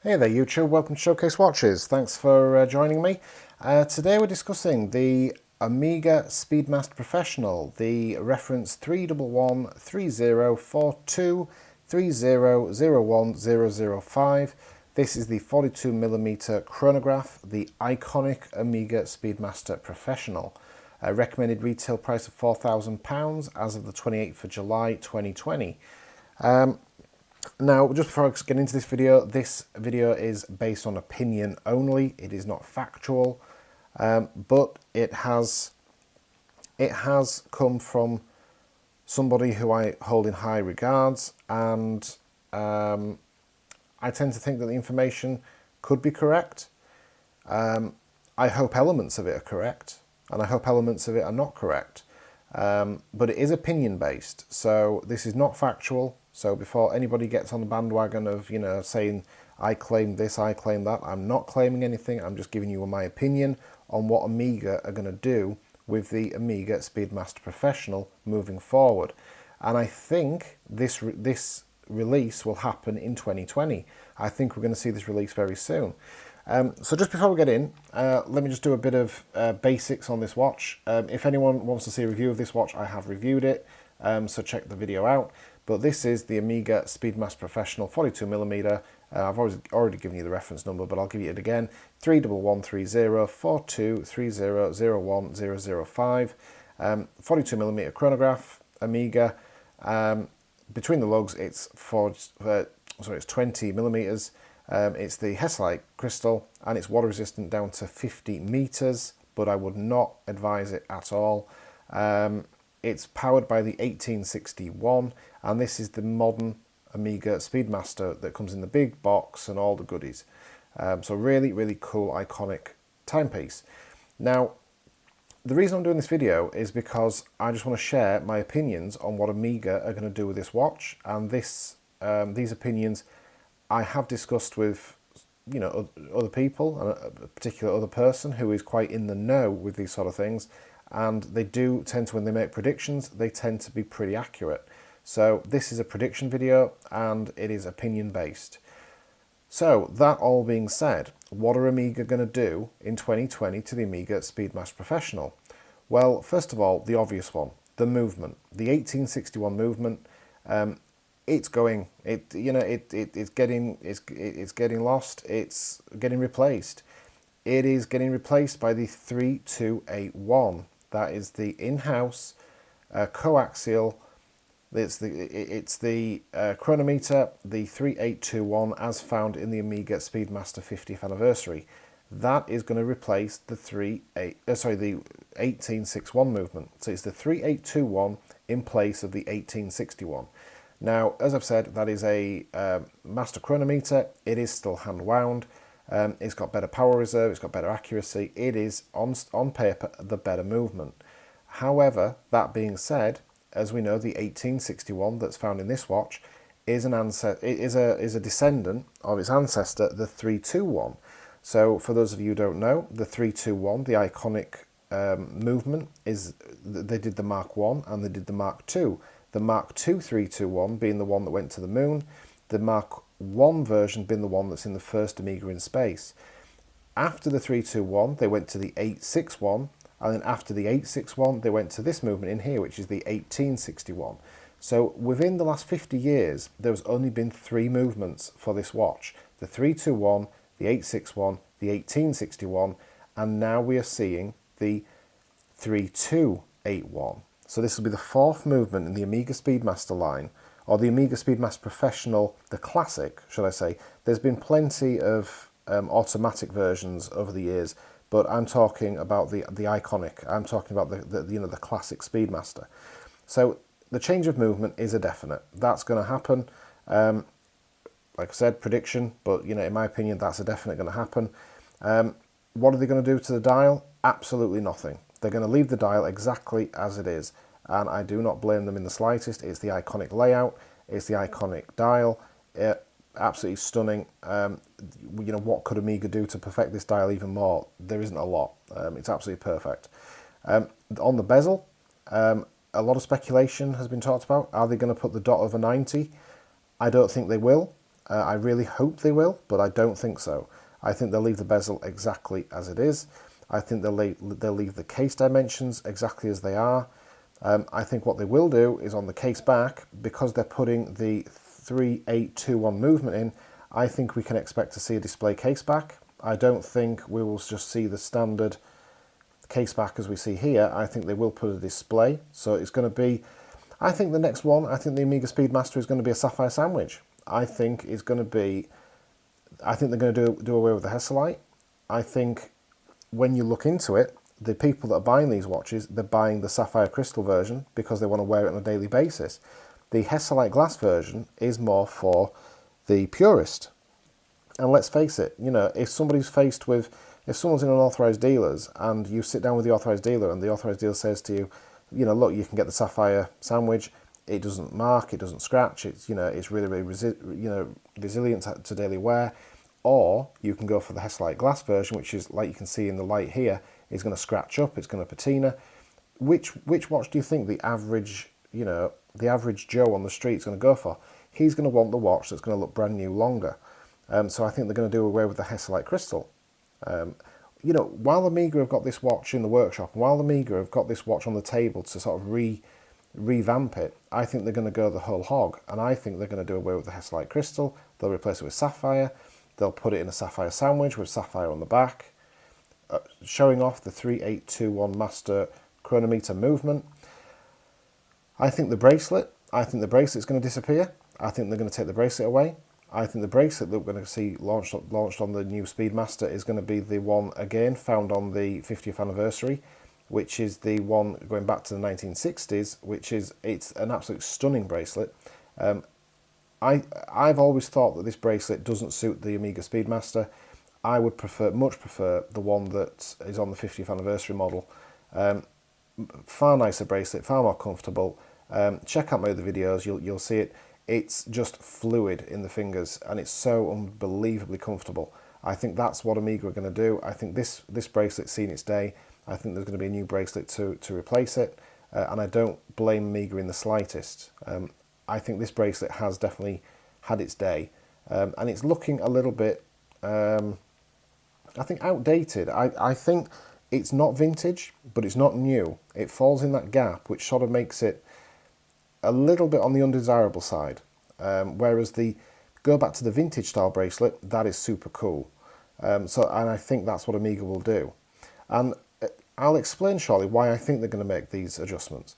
Hey there YouTube, welcome to Showcase Watches. Thanks for joining me. Today we're discussing the Omega Speedmaster Professional, the reference 311304230010005. This is the 42mm chronograph, the iconic Omega Speedmaster Professional. Recommended retail price of £4,000 as of the 28th of July 2020. Now, just before I get into this video is based on opinion only. It is not factual, but it has come from somebody who I hold in high regards, and I tend to think that the information could be correct. I hope elements of it are correct, and I hope elements of it are not correct. But it is opinion based, so this is not factual. So before anybody gets on the bandwagon of, saying I claim this, I claim that, I'm not claiming anything. I'm just giving you my opinion on what Omega are going to do with the Omega Speedmaster Professional moving forward. And I think this release will happen in 2020. I think we're going to see this release very soon. So just before we get in, let me just do a bit of basics on this watch. If anyone wants to see a review of this watch, I have reviewed it, so check the video out. But this is the Omega Speedmaster Professional 42mm. I've already given you the reference number, but I'll give you it again. 311304230010005. 42mm chronograph, Omega. Between the lugs, it's 20mm. It's the Hesalite crystal, and it's water resistant down to 50 meters, but I would not advise it at all. It's powered by the 1861, and this is the modern Omega Speedmaster that comes in the big box and all the goodies. So really, really cool, iconic timepiece. Now, the reason I'm doing this video is because I just want to share my opinions on what Omega are going to do with this watch, and these opinions I have discussed with, other people, a particular other person who is quite in the know with these sort of things, and they do tend to, when they make predictions, they tend to be pretty accurate. So this is a prediction video, and it is opinion based. So that all being said, what are Omega going to do in 2020 to the Omega Speedmaster Professional? Well, first of all, the obvious one, the movement, the 1861 movement. It's going. It's getting lost. It's getting replaced. It is getting replaced by the 3281. That is the in-house coaxial. It's the chronometer, the 3821, as found in the Omega Speedmaster 50th anniversary. That is going to replace the 1861 movement. So it's the 3821 in place of the 1861. Now, as I've said, that is a master chronometer. It is still hand wound. It's got better power reserve. It's got better accuracy. It is, on paper, the better movement. However, that being said, as we know, the 1861 that's found in this watch is a descendant of its ancestor, the 321. So, for those of you who don't know, the 321, the iconic movement, is they did the Mark 1 and they did the Mark 2. The Mark II 321 being the one that went to the moon, the Mark 1 version being the one that's in the first Omega in space. After the 321, they went to the 861, and then after the 861, they went to this movement in here, which is the 1861. So within the last 50 years, there's only been 3 movements for this watch: the 321, the 861, the 1861, and now we are seeing the 3281. So this will be the 4th movement in the Omega Speedmaster line, or the Omega Speedmaster Professional, the classic, should I say. There's been plenty of automatic versions over the years, but I'm talking about the iconic. I'm talking about the classic Speedmaster. So the change of movement is a definite. That's going to happen. Like I said, prediction, but in my opinion, that's a definite going to happen. What are they going to do to the dial? Absolutely nothing. They're going to leave the dial exactly as it is, and I do not blame them in the slightest. It's the iconic layout, it's the iconic dial, absolutely stunning. What could Omega do to perfect this dial even more? There isn't a lot. It's absolutely perfect. On the bezel, a lot of speculation has been talked about. Are they going to put the dot over 90? I don't think they will. I really hope they will, but I don't think so. I think they'll leave the bezel exactly as it is. I think they'll leave the case dimensions exactly as they are. I think what they will do is on the case back, because they're putting the 3821 movement in, I think we can expect to see a display case back. I don't think we will just see the standard case back as we see here. I think they will put a display. So it's going to be, I think the next one, I think the Omega Speedmaster is going to be a sapphire sandwich. I think they're going to do away with the Hesalite. I think when you look into it, the people that are buying these watches, they're buying the sapphire crystal version because they want to wear it on a daily basis. The Hesalite glass version is more for the purist. And let's face it, you know, if someone's in an authorized dealer's and you sit down with the authorized dealer and the authorized dealer says to you, you know, look, you can get the sapphire sandwich, it doesn't mark, it doesn't scratch, it's, you know, it's really, really resilient to daily wear, or you can go for the Hesalite glass version, which is, like you can see in the light here, is going to scratch up, it's going to patina. Which watch do you think the average, you know, the average Joe on the street is going to go for? He's going to want the watch that's going to look brand new longer. So I think they're going to do away with the Hesalite crystal. You know, while Omega have got this watch in the workshop, and while Omega have got this watch on the table to sort of revamp it, I think they're going to go the whole hog, and I think they're going to do away with the Hesalite crystal. They'll replace it with sapphire. They'll put it in a sapphire sandwich with sapphire on the back, showing off the 3821 master chronometer movement. I think the bracelet's going to disappear. I think they're going to take the bracelet away. I think the bracelet that we're going to see launched on the new Speedmaster is going to be the one, again, found on the 50th anniversary, which is the one going back to the 1960s, it's an absolute stunning bracelet. I've always thought that this bracelet doesn't suit the Omega Speedmaster. I would much prefer the one that is on the 50th anniversary model. Far nicer bracelet, far more comfortable. Check out my other videos, you'll see it. It's just fluid in the fingers and it's so unbelievably comfortable. I think that's what Omega are going to do. I think this bracelet's seen its day. I think there's going to be a new bracelet to replace it, and I don't blame Omega in the slightest. I think this bracelet has definitely had its day, and it's looking a little bit, I think, outdated. I think it's not vintage, but it's not new. It falls in that gap, which sort of makes it a little bit on the undesirable side, whereas go back to the vintage style bracelet, that is super cool. And I think that's what Omega will do. And I'll explain shortly why I think they're going to make these adjustments.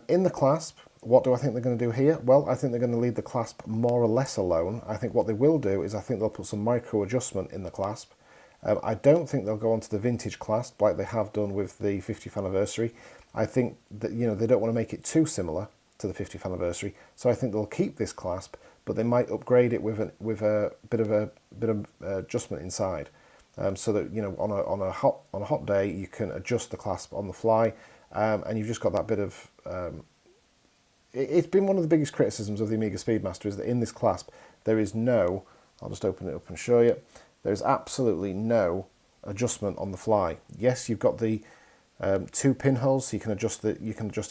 In the clasp, what do I think they're going to do here? Well, I think they're going to leave the clasp more or less alone. I think what they will do is I think they'll put some micro adjustment in the clasp. I don't think they'll go onto the vintage clasp like they have done with the 50th anniversary. I think that, you know, they don't want to make it too similar to the 50th anniversary, so I think they'll keep this clasp, but they might upgrade it with a bit of adjustment inside, so that, you know, on a hot day you can adjust the clasp on the fly, and you've just got that bit of. It's been one of the biggest criticisms of the Omega Speedmaster is that in this clasp there is no. I'll just open it up and show you. There's absolutely no adjustment on the fly. Yes, you've got the 2 pinholes, so you can adjust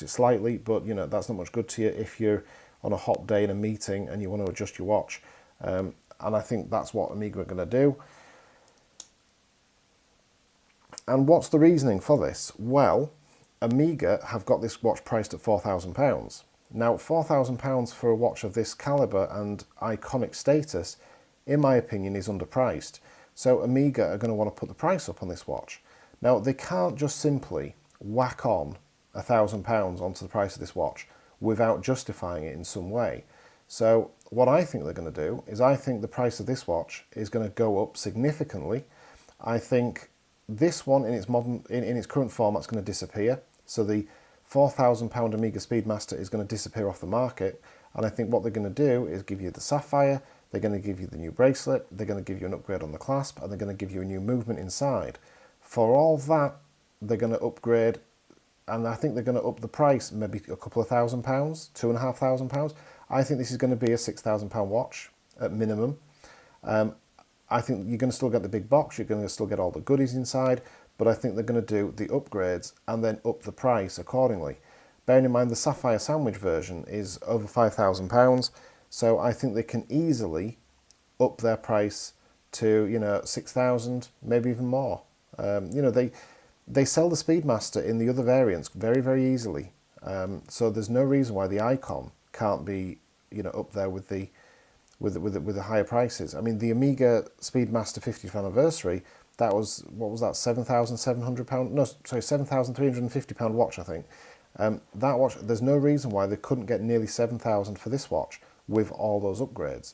it slightly, but you know that's not much good to you if you're on a hot day in a meeting and you want to adjust your watch. And I think that's what Omega are going to do. And what's the reasoning for this? Well, Omega have got this watch priced at £4,000. Now, £4,000 for a watch of this caliber and iconic status, in my opinion, is underpriced. So Omega are going to want to put the price up on this watch. Now, they can't just simply whack on £1,000 onto the price of this watch without justifying it in some way. So what I think they're going to do is I think the price of this watch is going to go up significantly. I think this one in its current format is going to disappear. So the £4,000 Omega Speedmaster is going to disappear off the market. And I think what they're going to do is give you the sapphire, they're going to give you the new bracelet, they're going to give you an upgrade on the clasp, and they're going to give you a new movement inside. For all that, they're going to upgrade, and I think they're going to up the price maybe a couple of £1,000, £2,500. I think this is going to be a £6,000 watch at minimum. I think you're going to still get the big box, you're going to still get all the goodies inside, but I think they're going to do the upgrades and then up the price accordingly. Bearing in mind the Sapphire Sandwich version is over £5,000, so I think they can easily up their price to, you know, 6,000, maybe even more. You know, they sell the Speedmaster in the other variants very, very easily. So there's no reason why the Icon can't be, you know, up there with the higher prices. I mean, the Omega Speedmaster 50th anniversary, that was, what was that, £7,700? No, sorry, £7,350 watch, I think. That watch, there's no reason why they couldn't get nearly 7,000 for this watch with all those upgrades.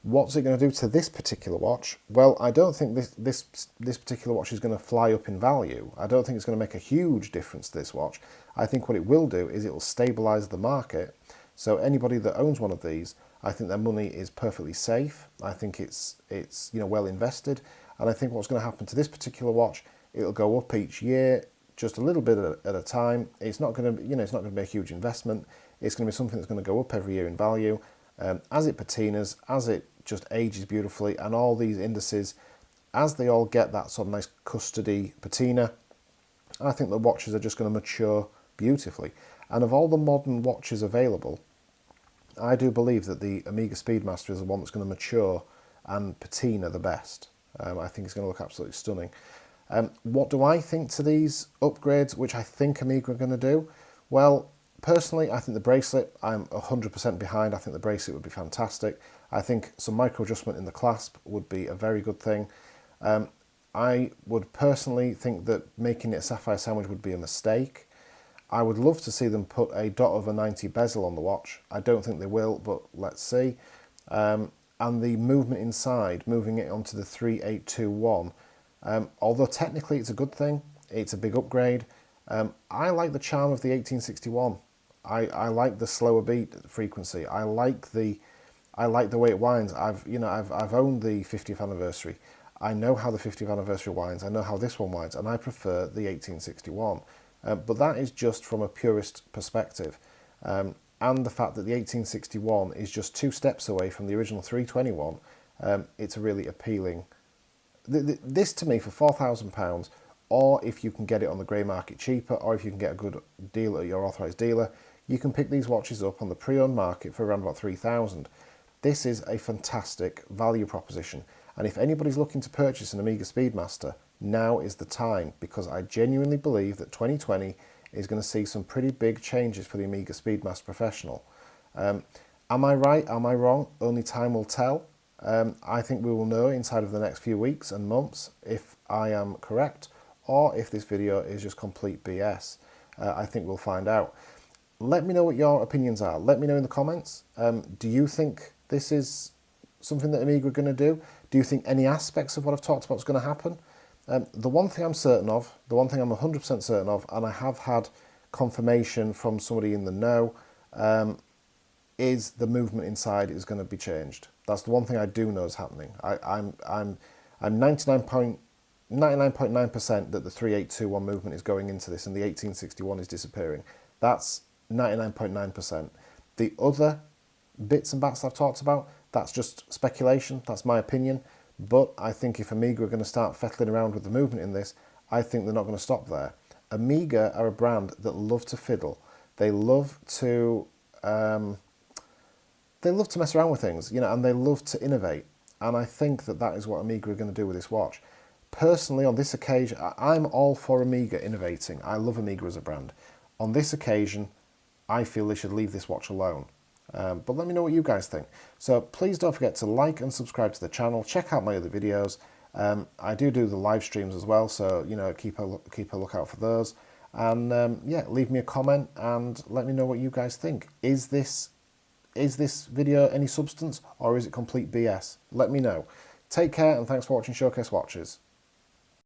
What's it going to do to this particular watch? Well, I don't think this particular watch is going to fly up in value. I don't think it's going to make a huge difference to this watch. I think what it will do is it will stabilise the market. So anybody that owns one of these, I think their money is perfectly safe. I think it's you know, well invested. And I think what's going to happen to this particular watch, it'll go up each year, just a little bit at a time. It's not going to, you know, it's not going to be a huge investment. It's going to be something that's going to go up every year in value. As it patinas, as it just ages beautifully, and all these indices, as they all get that sort of nice custody patina, I think the watches are just going to mature beautifully. And of all the modern watches available, I do believe that the Omega Speedmaster is the one that's going to mature and patina the best. I think it's going to look absolutely stunning. What do I think to these upgrades, which I think Omega are going to do? Well, personally, I think the bracelet, I'm 100% behind. I think the bracelet would be fantastic. I think some micro adjustment in the clasp would be a very good thing. I would personally think that making it a sapphire sandwich would be a mistake. I would love to see them put a .90 bezel on the watch. I don't think they will, but let's see. And the movement inside, moving it onto the 3821, although technically it's a good thing, it's a big upgrade. I like the charm of the 1861. I like the slower beat frequency. I like the way it winds. I've owned the 50th anniversary. I know how the 50th anniversary winds. I know how this one winds, and I prefer the 1861. But that is just from a purist perspective. And the fact that the 1861 is just 2 steps away from the original 321, it's a really appealing. This to me, for £4,000, or if you can get it on the grey market cheaper, or if you can get a good deal at your authorised dealer, you can pick these watches up on the pre-owned market for around about £3,000. This is a fantastic value proposition, and if anybody's looking to purchase an Omega Speedmaster, now is the time, because I genuinely believe that 2020 is going to see some pretty big changes for the Omega Speedmaster Professional. Am I right? Am I wrong? Only time will tell. I think we will know inside of the next few weeks and months if I am correct, or if this video is just complete BS. I think we'll find out. Let me know what your opinions are. Let me know in the comments. Do you think this is something that Omega are going to do? Do you think any aspects of what I've talked about is going to happen? The one thing I'm certain of, the one thing I'm 100% certain of, and I have had confirmation from somebody in the know, is the movement inside is going to be changed. That's the one thing I do know is happening. I'm 99.9% that the 3821 movement is going into this and the 1861 is disappearing. That's 99.9%. The other bits and bats I've talked about, that's just speculation, that's my opinion. But I think if Omega are going to start fettling around with the movement in this, I think they're not going to stop there. Omega are a brand that love to fiddle. They love to mess around with things, you know, and they love to innovate. And I think that that is what Omega are going to do with this watch. Personally, on this occasion, I'm all for Omega innovating. I love Omega as a brand. On this occasion, I feel they should leave this watch alone. But let me know what you guys think. So please don't forget to like and subscribe to the channel. Check out my other videos. I do the live streams as well, so you know, keep a lookout for those. And yeah, leave me a comment and let me know what you guys think. Is this video any substance, or is it complete BS? Let me know. Take care and thanks for watching Showcase Watches.